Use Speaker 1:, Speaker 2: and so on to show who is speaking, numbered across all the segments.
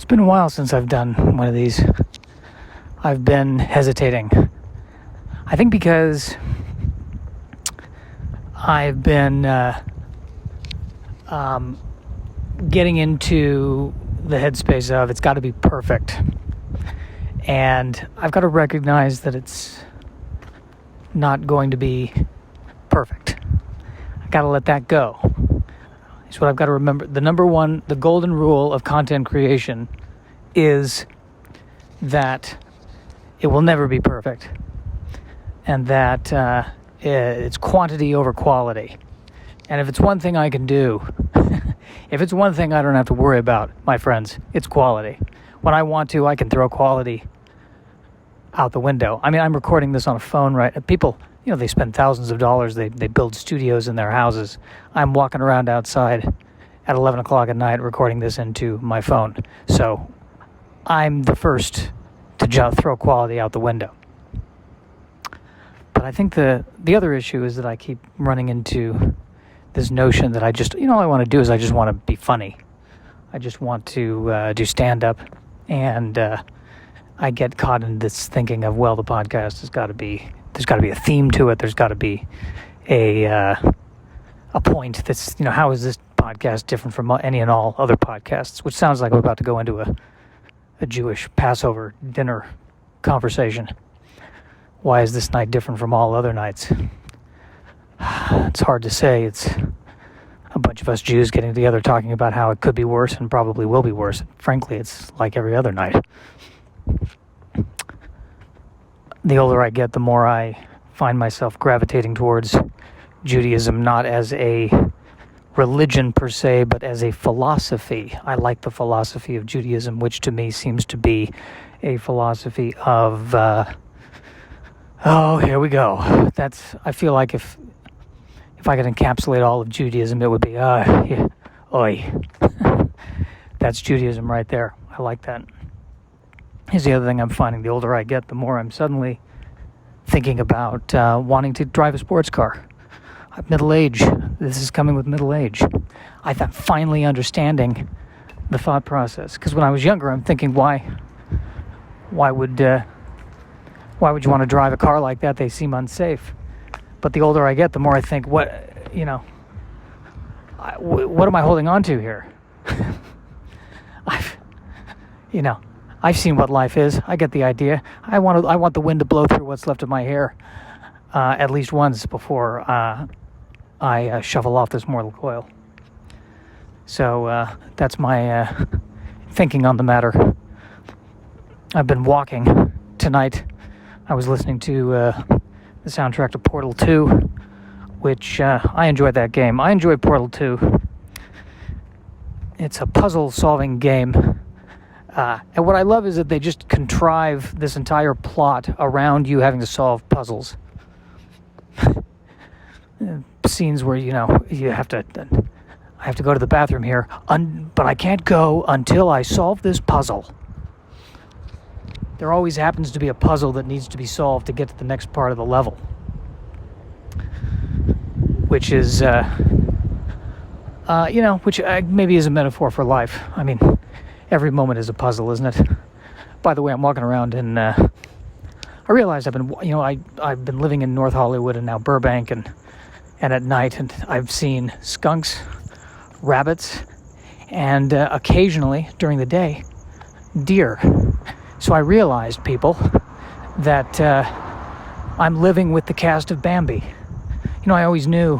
Speaker 1: been a while since I've done one of these. I've been hesitating. I think because I've been getting into the headspace of it's got to be perfect. And I've got to recognize that it's not going to be perfect. I got to let that go. It's what I've got to remember. The golden rule of content creation is that it will never be perfect. And that it's quantity over quality. And if it's one thing I can do, if it's one thing I don't have to worry about, my friends, it's quality. When I want to, I can throw quality out the window. I mean, I'm recording this on a phone, right? People, they spend thousands of dollars. They build studios in their houses. I'm walking around outside at 11 o'clock at night recording this into my phone. So I'm the first to throw quality out the window. But I think the other issue is that I keep running into this notion that I just, all I want to do is I just want to be funny. I just want to do stand-up. And I get caught in this thinking of, well, the podcast there's got to be a theme to it. There's got to be a point that's, how is this podcast different from any and all other podcasts? Which sounds like I'm about to go into a Jewish Passover dinner conversation. Why is this night different from all other nights? It's hard to say. It's a bunch of us Jews getting together talking about how it could be worse and probably will be worse. Frankly, it's like every other night. The older I get, the more I find myself gravitating towards Judaism, not as a religion per se, but as a philosophy. I like the philosophy of Judaism, which to me seems to be a philosophy of, here we go. I feel like if I could encapsulate all of Judaism, it would be, oi. That's Judaism right there. I like that. Here's the other thing I'm finding. The older I get, the more I'm suddenly thinking about wanting to drive a sports car. I'm middle age. This is coming with middle age. I'm finally understanding the thought process. Because when I was younger, I'm thinking, why would you want to drive a car like that? They seem unsafe. But the older I get, the more I think, what am I holding on to here? I've seen what life is. I get the idea. I want the wind to blow through what's left of my hair at least once before I shovel off this mortal coil. So that's my thinking on the matter. I've been walking tonight. I was listening to the soundtrack to Portal 2, which I enjoyed that game. I enjoyed Portal 2. It's a puzzle-solving game. And what I love is that they just contrive this entire plot around you having to solve puzzles. Scenes where, I have to go to the bathroom here, but I can't go until I solve this puzzle. There always happens to be a puzzle that needs to be solved to get to the next part of the level. Which is, which maybe is a metaphor for life. I mean, every moment is a puzzle, isn't it? By the way, I'm walking around and I realized I've been living in North Hollywood and now Burbank and at night, and I've seen skunks, rabbits, and occasionally during the day, deer. So I realized, people, that I'm living with the cast of Bambi. I always knew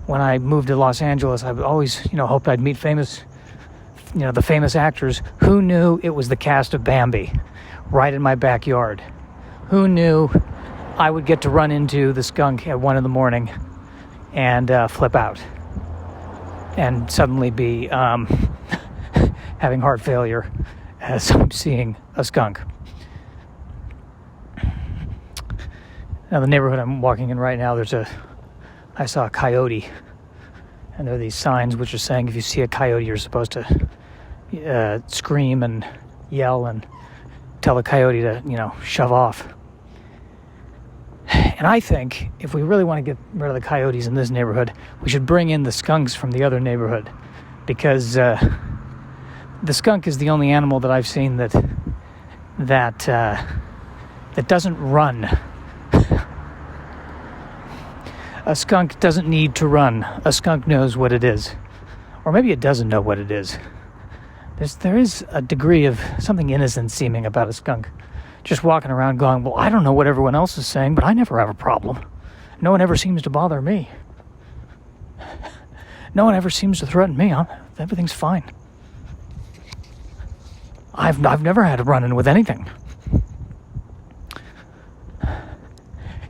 Speaker 1: when I moved to Los Angeles, I always, hoped I'd meet the famous actors. Who knew it was the cast of Bambi right in my backyard? Who knew I would get to run into the skunk at 1 a.m. and flip out and suddenly be having heart failure as I'm seeing a skunk. Now, the neighborhood I'm walking in right now, I saw a coyote, and there are these signs which are saying if you see a coyote, you're supposed to scream and yell and tell the coyote to, shove off. And I think if we really want to get rid of the coyotes in this neighborhood, we should bring in the skunks from the other neighborhood, because The skunk is the only animal that I've seen that doesn't run. A skunk doesn't need to run. A skunk knows what it is. Or maybe it doesn't know what it is. There is a degree of something innocent seeming about a skunk. Just walking around going, well, I don't know what everyone else is saying, but I never have a problem. No one ever seems to bother me. No one ever seems to threaten me. Everything's fine. I've never had a run-in with anything.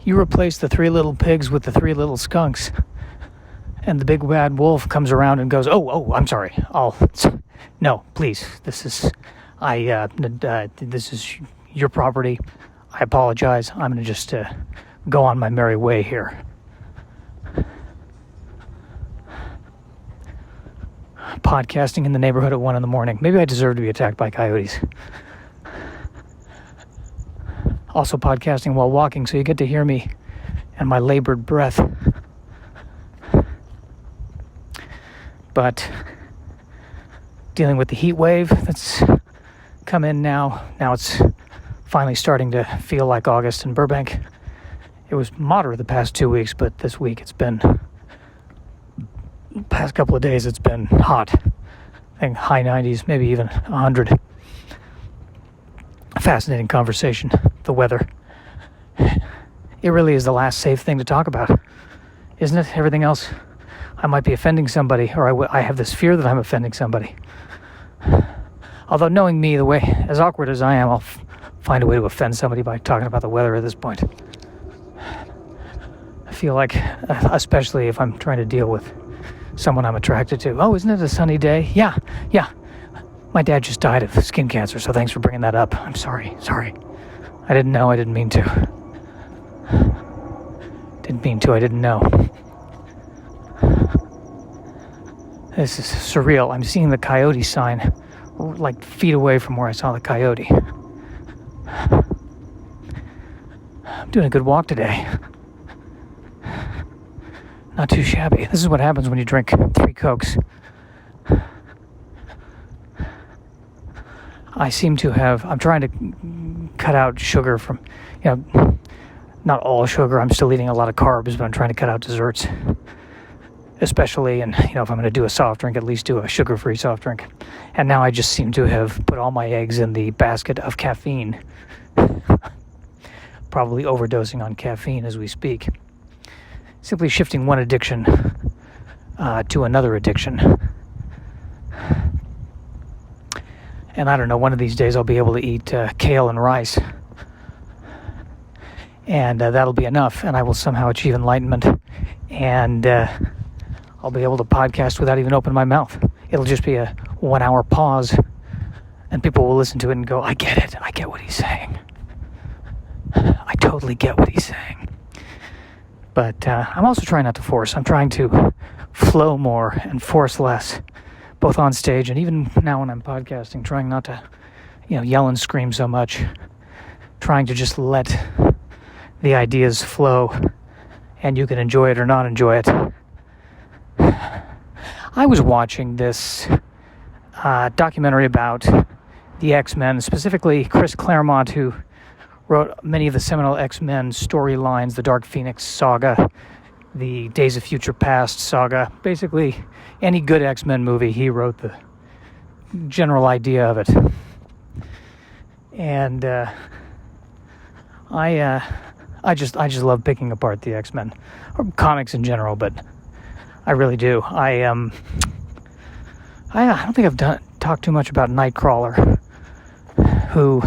Speaker 1: You replace the 3 little pigs with the 3 little skunks, and the big bad wolf comes around and goes, oh, I'm sorry. No, please. This is your property. I apologize. I'm going to just go on my merry way here. Podcasting in the neighborhood at 1 a.m. Maybe I deserve to be attacked by coyotes. Also podcasting while walking, so you get to hear me and my labored breath. But dealing with the heat wave that's come in now. Now it's finally starting to feel like August in Burbank. It was moderate the past 2 weeks, but this week past couple of days it's been hot. I think high 90s, maybe even 100. Fascinating conversation, the weather. It really is the last safe thing to talk about, isn't it? Everything else, I might be offending somebody, or I have this fear that I'm offending somebody. Although knowing me, the way, as awkward as I am, I'll find a way to offend somebody by talking about the weather at this point. I feel like, especially if I'm trying to deal with someone I'm attracted to. Oh, isn't it a sunny day? Yeah. My dad just died of skin cancer, so thanks for bringing that up. I'm sorry. I didn't know. I didn't mean to. I didn't know. This is surreal. I'm seeing the coyote sign like feet away from where I saw the coyote. I'm doing a good walk today. Not too shabby. This is what happens when you drink 3 Cokes. I'm trying to cut out sugar from, not all sugar. I'm still eating a lot of carbs, but I'm trying to cut out desserts. Especially, and if I'm going to do a soft drink, at least do a sugar-free soft drink. And now I just seem to have put all my eggs in the basket of caffeine. Probably overdosing on caffeine as we speak. Simply shifting one addiction to another addiction. And I don't know, one of these days I'll be able to eat kale and rice. And that'll be enough, and I will somehow achieve enlightenment. And I'll be able to podcast without even opening my mouth. It'll just be a 1-hour pause, and people will listen to it and go, I get it. I get what he's saying. I totally get what he's saying. But I'm also trying not to force. I'm trying to flow more and force less, both on stage and even now when I'm podcasting, trying not to, yell and scream so much, trying to just let the ideas flow, and you can enjoy it or not enjoy it. I was watching this documentary about the X-Men, specifically Chris Claremont, who wrote many of the seminal X-Men storylines, the Dark Phoenix saga, the Days of Future Past saga. Basically, any good X-Men movie, he wrote the general idea of it. And I just love picking apart the X-Men, or comics in general, but I really do. I don't think I've talked too much about Nightcrawler, who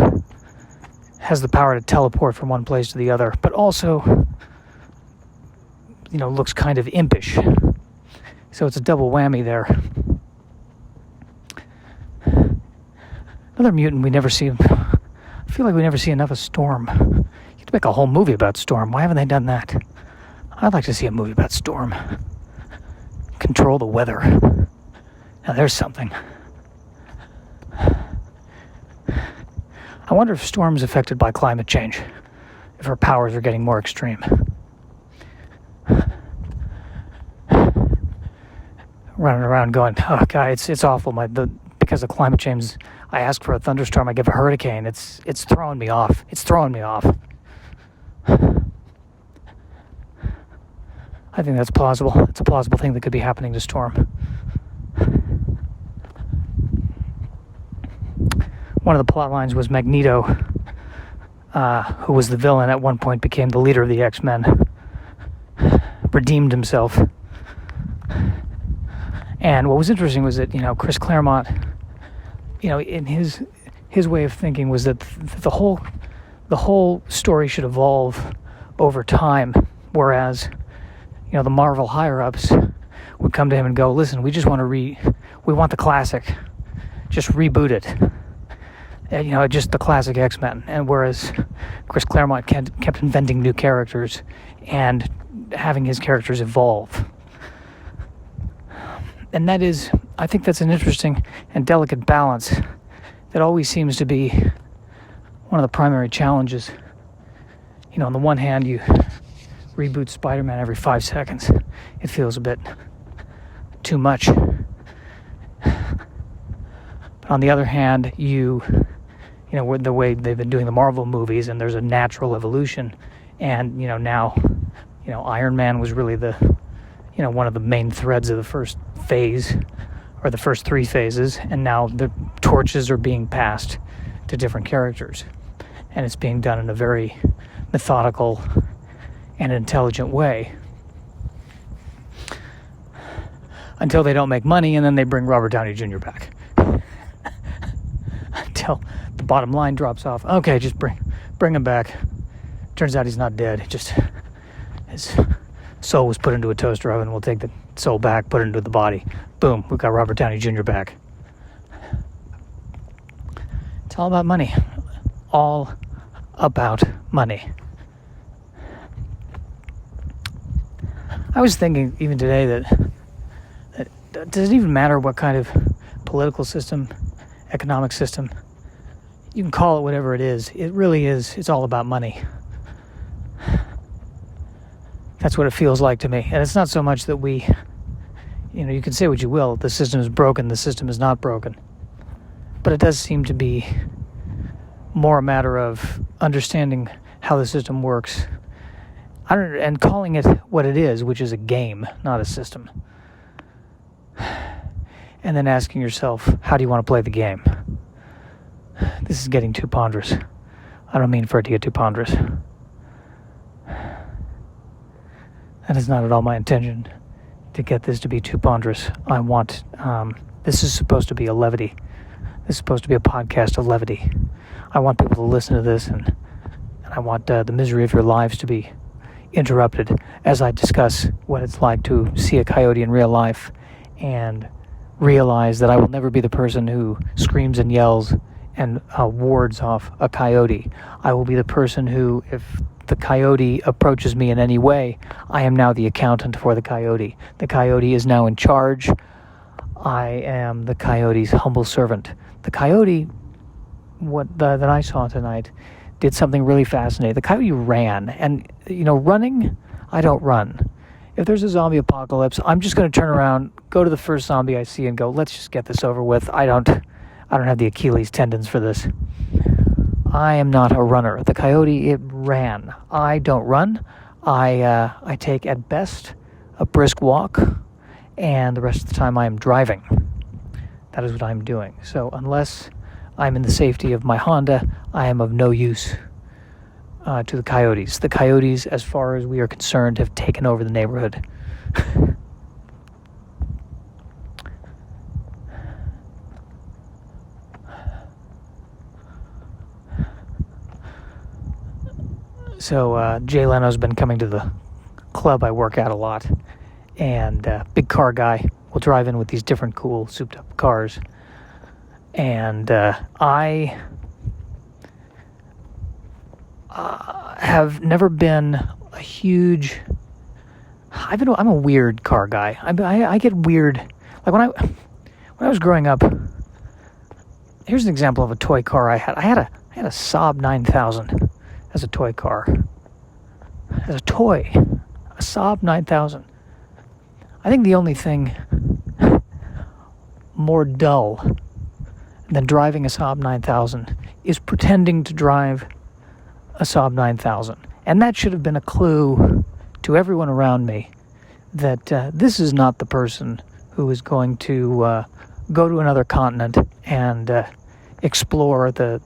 Speaker 1: has the power to teleport from one place to the other, but also, looks kind of impish. So it's a double whammy there. Another mutant we never see. I feel like we never see enough of Storm. You could make a whole movie about Storm. Why haven't they done that? I'd like to see a movie about Storm. Control the weather. Now there's something. I wonder if Storm's affected by climate change. If her powers are getting more extreme. Running around going, oh God, it's awful. because of climate change. I ask for a thunderstorm, I give a hurricane. It's throwing me off. It's throwing me off. I think that's plausible. It's a plausible thing that could be happening to Storm. One of the plot lines was Magneto, who was the villain at one point, became the leader of the X-Men, redeemed himself. And what was interesting was that, Chris Claremont, in his way of thinking was that the whole story should evolve over time, whereas, the Marvel higher-ups would come to him and go, listen, we just want we want the classic, just reboot it. Just the classic X-Men. And whereas Chris Claremont kept inventing new characters and having his characters evolve. And I think that's an interesting and delicate balance that always seems to be one of the primary challenges. On the one hand, you reboot Spider-Man every 5 seconds. It feels a bit too much. But on the other hand, with the way they've been doing the Marvel movies, and there's a natural evolution, and now Iron Man was really the one of the main threads of the first phase, or the first 3 phases, and now the torches are being passed to different characters, and it's being done in a very methodical and intelligent way, until they don't make money, and then they bring Robert Downey Jr. back. Until the bottom line drops off. Okay, just bring him back. Turns out he's not dead. His soul was put into a toaster oven. We'll take the soul back, put it into the body. Boom, we've got Robert Downey Jr. back. It's all about money. All about money. I was thinking even today that does it even matter what kind of political system, economic system, you can call it whatever it is. It really is. It's all about money. That's what it feels like to me. And it's not so much that you can say what you will. The system is broken. The system is not broken. But it does seem to be more a matter of understanding how the system works. And calling it what it is, which is a game, not a system. And then asking yourself, how do you want to play the game? This is getting too ponderous. I don't mean for it to get too ponderous. That is not at all my intention, to get this to be too ponderous. I want, this is supposed to be a levity. This is supposed to be a podcast of levity. I want people to listen to this, and I want the misery of your lives to be interrupted as I discuss what it's like to see a coyote in real life and realize that I will never be the person who screams and yells and wards off a coyote. I will be the person who, if the coyote approaches me in any way, I am now the accountant for the coyote. The coyote is now in charge. I am the coyote's humble servant. The coyote, that I saw tonight, did something really fascinating. The coyote ran, and running, I don't run. If there's a zombie apocalypse, I'm just going to turn around, go to the first zombie I see, and go, let's just get this over with. I don't have the Achilles tendons for this. I am not a runner. The coyote, it ran. I don't run. I take at best a brisk walk, and the rest of the time I am driving. That is what I'm doing. So unless I'm in the safety of my Honda, I am of no use to the coyotes. The coyotes, as far as we are concerned, have taken over the neighborhood. So Jay Leno's been coming to the club I work at a lot, and big car guy will drive in with these different cool souped up cars, and I have never been a huge. I'm a weird car guy. I get weird. Like when I was growing up. Here's an example of a toy car I had. I had a Saab 9000 as a toy car. As a toy, a Saab 9000. I think the only thing more dull then driving a Saab 9000 is pretending to drive a Saab 9000. And that should have been a clue to everyone around me that this is not the person who is going to go to another continent and explore the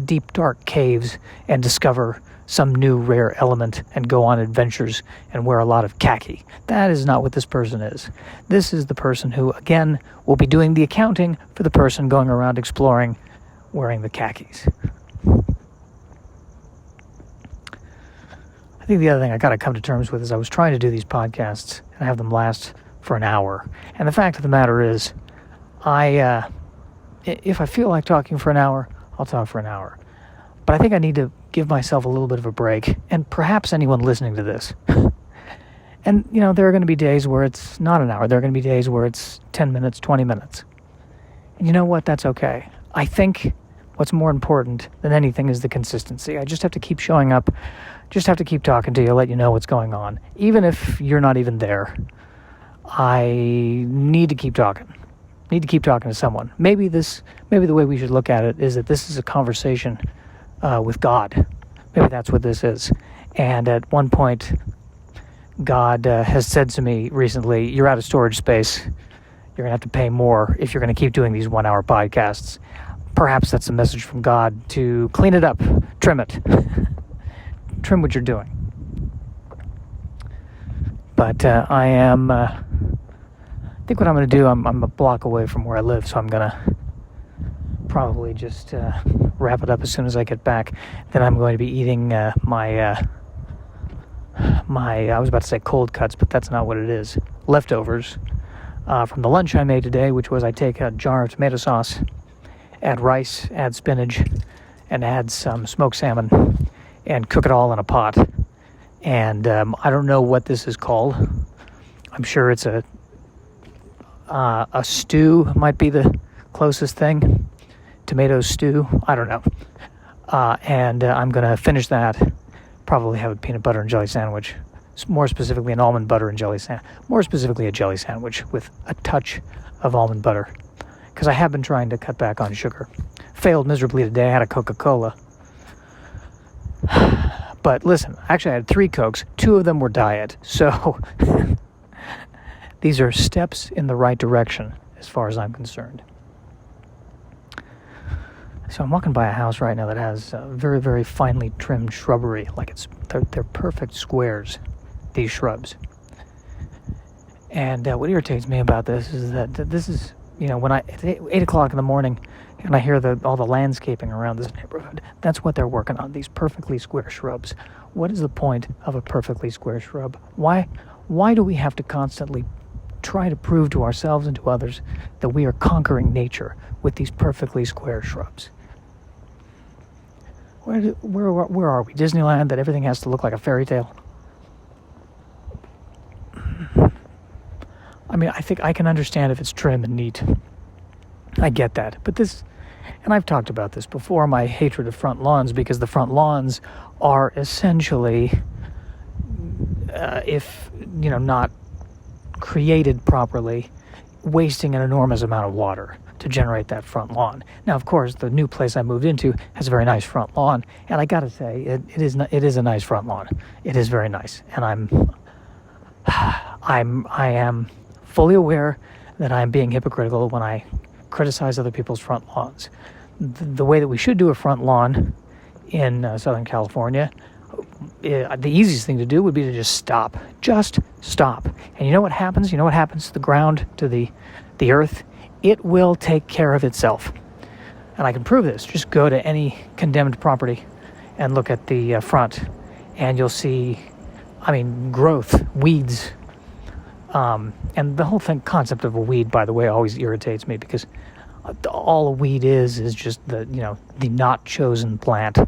Speaker 1: deep, dark caves and discover some new rare element and go on adventures and wear a lot of khaki. That is not what this person is. This is the person who, again, will be doing the accounting for the person going around exploring wearing the khakis. I think the other thing I got to come to terms with is I was trying to do these podcasts and have them last for an hour. And the fact of the matter is, if I feel like talking for an hour, I'll talk for an hour. But I think I need to give myself a little bit of a break, and perhaps anyone listening to this. And, there are going to be days where it's not an hour. There are going to be days where it's 10 minutes, 20 minutes. And you know what? That's okay. I think what's more important than anything is the consistency. I just have to keep showing up, just have to keep talking to you, let you know what's going on. Even if you're not even there, I need to keep talking. Need to keep talking to someone. Maybe the way we should look at it is that this is a conversation with God. Maybe that's what this is. And at one point, God has said to me recently, you're out of storage space. You're going to have to pay more if you're going to keep doing these 1-hour podcasts. Perhaps that's a message from God to clean it up, trim it. Trim what you're doing. But I think what I'm going to do, I'm a block away from where I live, so I'm going to probably just wrap it up as soon as I get back. Then I'm going to be eating my I was about to say cold cuts, but that's not what it is. Leftovers from the lunch I made today, which was I take a jar of tomato sauce, add rice, add spinach, and add some smoked salmon, and cook it all in a pot. And I don't know what this is called. I'm sure it's a stew might be the closest thing. Tomato stew, I don't know. And I'm going to finish that. Probably have a peanut butter and jelly sandwich. More specifically, an almond butter and jelly sandwich. More specifically, a jelly sandwich with a touch of almond butter. Because I have been trying to cut back on sugar. Failed miserably today. I had a Coca-Cola. But listen, actually I had 3 Cokes. 2 of them were diet. So these are steps in the right direction as far as I'm concerned. So I'm walking by a house right now that has very, very finely trimmed shrubbery. Like they're perfect squares, these shrubs. And what irritates me about this is that this is, when at 8 o'clock in the morning and I hear all the landscaping around this neighborhood, that's what they're working on, these perfectly square shrubs. What is the point of a perfectly square shrub? Why do we have to constantly try to prove to ourselves and to others that we are conquering nature with these perfectly square shrubs? Where are we? Disneyland, that everything has to look like a fairy tale? I mean, I think I can understand if it's trim and neat. I get that. But this, and I've talked about this before, my hatred of front lawns, because the front lawns are essentially, if, not created properly, wasting an enormous amount of water to generate that front lawn. Now, of course, the new place I moved into has a very nice front lawn, and I gotta say, it is a nice front lawn. It is very nice, and I am fully aware that I'm being hypocritical when I criticize other people's front lawns. The way that we should do a front lawn in Southern California, the easiest thing to do would be to just stop. Just stop. And you know what happens? You know what happens to the ground, to the earth? It will take care of itself. And I can prove this. Just go to any condemned property and look at the front, and you'll see, growth, weeds. And the whole concept of a weed, by the way, always irritates me, because all a weed is just the not chosen plant.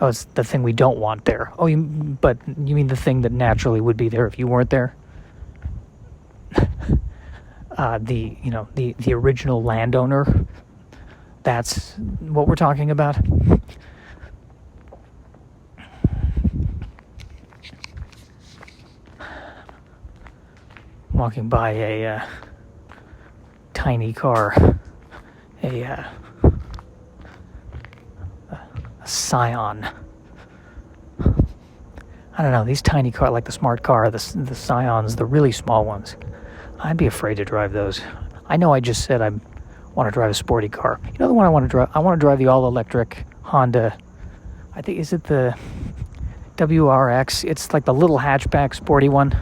Speaker 1: Oh, it's the thing we don't want there. Oh, but you mean the thing that naturally would be there if you weren't there? The original landowner. That's what we're talking about. Walking by a tiny car, a Scion. I don't know, these tiny cars, like the smart car, the Scions, the really small ones, I'd be afraid to drive those. I know I just said I want to drive a sporty car. You know the one I want to drive? I want to drive the all-electric Honda. I think, is it the WRX? It's like the little hatchback sporty one.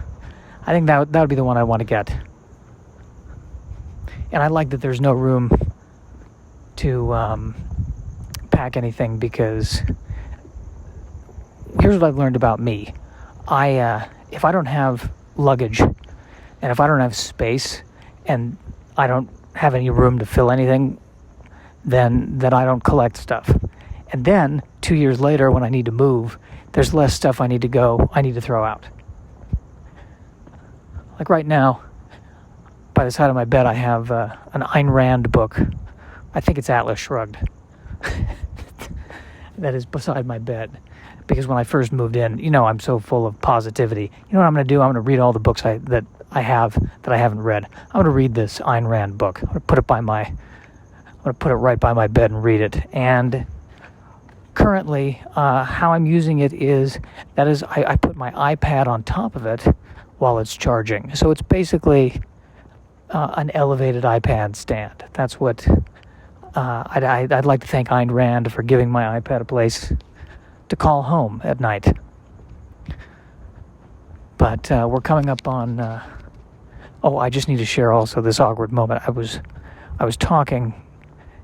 Speaker 1: I think that would be the one I want to get. And I like that there's no room to pack anything, because here's what I've learned about me. If I don't have luggage, and if I don't have space, and I don't have any room to fill anything, then I don't collect stuff. And then 2 years later, when I need to move, there's less stuff I need to throw out. Like right now, by the side of my bed, I have an Ayn Rand book. I think it's Atlas Shrugged. That is beside my bed. Because when I first moved in, I'm so full of positivity. You know what I'm going to do? I'm going to read all the books that I haven't read. I'm going to read this Ayn Rand book. I'm going to put it right by my bed and read it. And currently, how I'm using it is I put my iPad on top of it while it's charging. So it's basically an elevated iPad stand. That's what I'd like to thank Ayn Rand for giving my iPad a place to call home at night. But we're coming up on... I just need to share also this awkward moment. I was talking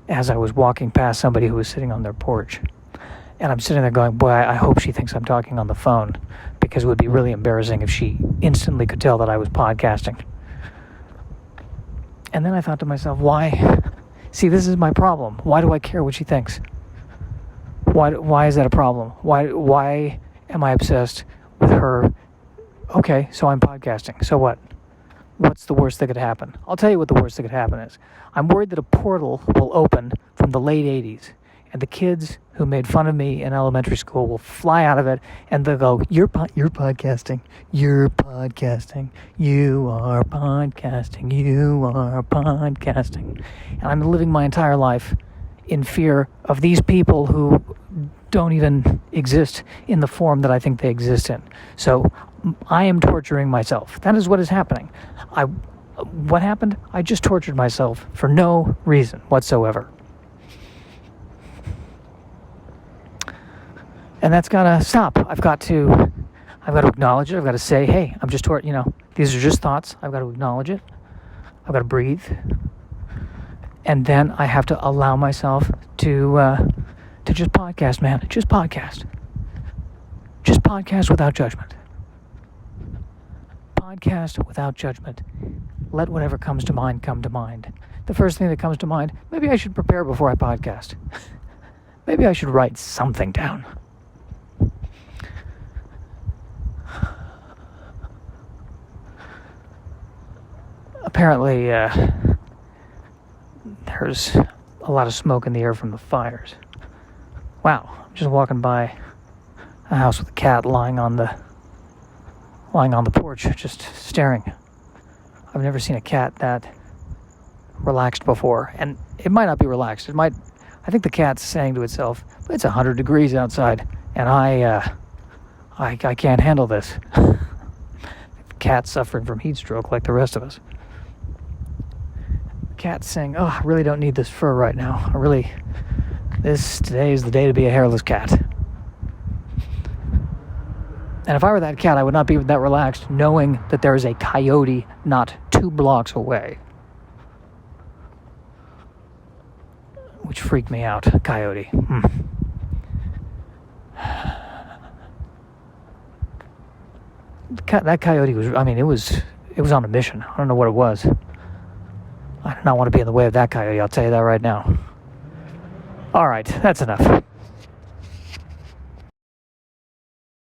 Speaker 1: as I was walking past somebody who was sitting on their porch. And I'm sitting there going, boy, I hope she thinks I'm talking on the phone, because it would be really embarrassing if she instantly could tell that I was podcasting. And then I thought to myself, why? See, this is my problem. Why do I care what she thinks? Why is that a problem? Why am I obsessed with her? Okay, so I'm podcasting. So what? What's the worst that could happen? I'll tell you what the worst that could happen is. I'm worried that a portal will open from the late 80s, and the kids who made fun of me in elementary school will fly out of it, and they'll go, you're podcasting, you're podcasting, you are podcasting, you are podcasting. And I'm living my entire life in fear of these people who don't even exist in the form that I think they exist in. So I am torturing myself. That is what is happening. What happened? I just tortured myself for no reason whatsoever. And that's gotta stop. I've got to acknowledge it. I've got to say, hey, I'm just these are just thoughts. I've got to acknowledge it. I've got to breathe. And then I have to allow myself to just podcast, man. Just podcast. Just podcast without judgment. Podcast without judgment. Let whatever comes to mind come to mind. The first thing that comes to mind, maybe I should prepare before I podcast. Maybe I should write something down. Apparently, there's a lot of smoke in the air from the fires. Wow, I'm just walking by a house with a cat lying on the porch, just staring. I've never seen a cat that relaxed before, and it might not be relaxed. I think the cat's saying to itself, it's 100 degrees outside, and I can't handle this. The cat's suffering from heat stroke like the rest of us. The cat's saying, I really don't need this fur right now. Today is the day to be a hairless cat. And if I were that cat, I would not be that relaxed, knowing that there is a coyote not 2 blocks away. Which freaked me out. Coyote. That coyote was, it was on a mission. I don't know what it was. I do not want to be in the way of that coyote, I'll tell you that right now. All right, that's enough.